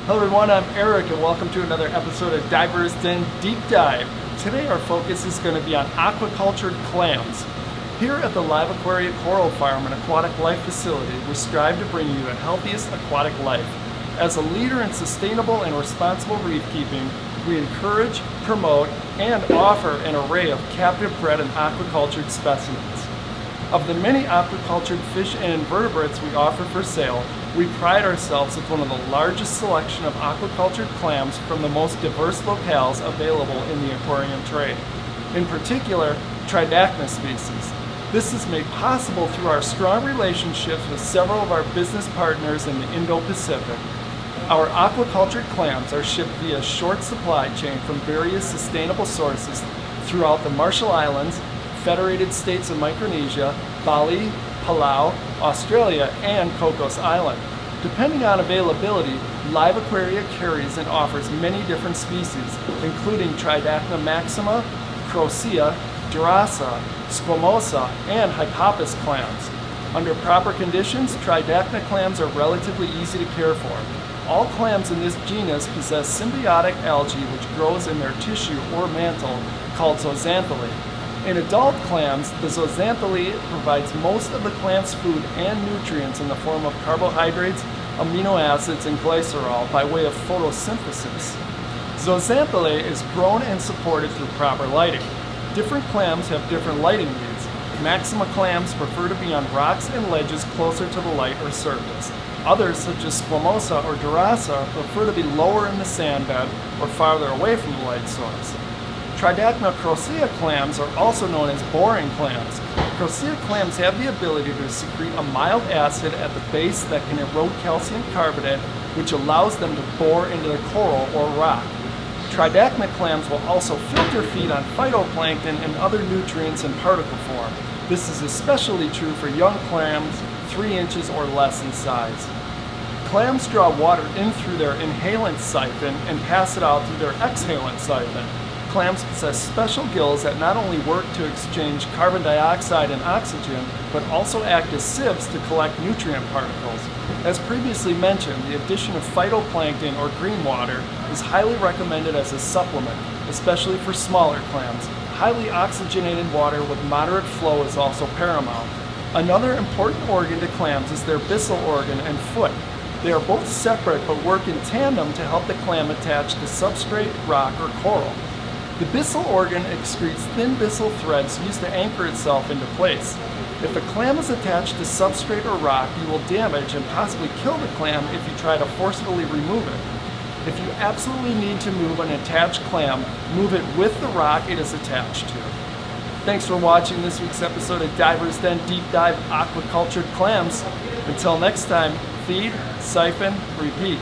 Hello everyone, I'm Eric and welcome to another episode of Divers Den Deep Dive. Today our focus is going to be on aquacultured clams. Here at the Live Aquaria Coral Farm and Aquatic Life Facility, we strive to bring you the healthiest aquatic life. As a leader in sustainable and responsible reef keeping, we encourage, promote, and offer an array of captive bred and aquacultured specimens. Of the many aquacultured fish and invertebrates we offer for sale, we pride ourselves with one of the largest selection of aquacultured clams from the most diverse locales available in the aquarium trade. In particular, Tridacna species. This is made possible through our strong relationships with several of our business partners in the Indo-Pacific. Our aquacultured clams are shipped via short supply chain from various sustainable sources throughout the Marshall Islands, Federated States of Micronesia, Bali, Palau, Australia, and Cocos Island. Depending on availability, Live Aquaria carries and offers many different species, including Tridacna maxima, Crocea, Durasa, Squamosa, and Hypopus clams. Under proper conditions, Tridacna clams are relatively easy to care for. All clams in this genus possess symbiotic algae which grows in their tissue or mantle called zooxanthellae. In adult clams, the zooxanthellae provides most of the clam's food and nutrients in the form of carbohydrates, amino acids, and glycerol by way of photosynthesis. Zooxanthellae is grown and supported through proper lighting. Different clams have different lighting needs. Maxima clams prefer to be on rocks and ledges closer to the light or surface. Others, such as Squamosa or Durasa, prefer to be lower in the sand bed or farther away from the light source. Tridacna crocea clams are also known as boring clams. Crocea clams have the ability to secrete a mild acid at the base that can erode calcium carbonate, which allows them to bore into the coral or rock. Tridacna clams will also filter feed on phytoplankton and other nutrients in particle form. This is especially true for young clams 3 inches or less in size. Clams draw water in through their inhalant siphon and pass it out through their exhalant siphon. Clams possess special gills that not only work to exchange carbon dioxide and oxygen, but also act as sieves to collect nutrient particles. As previously mentioned, the addition of phytoplankton or green water is highly recommended as a supplement, especially for smaller clams. Highly oxygenated water with moderate flow is also paramount. Another important organ to clams is their byssal organ and foot. They are both separate but work in tandem to help the clam attach to substrate, rock, or coral. The byssal organ excretes thin byssal threads used to anchor itself into place. If a clam is attached to substrate or rock, you will damage and possibly kill the clam if you try to forcefully remove it. If you absolutely need to move an attached clam, move it with the rock it is attached to. Thanks for watching this week's episode of Divers Den Deep Dive Aquacultured Clams. Until next time, feed, siphon, repeat.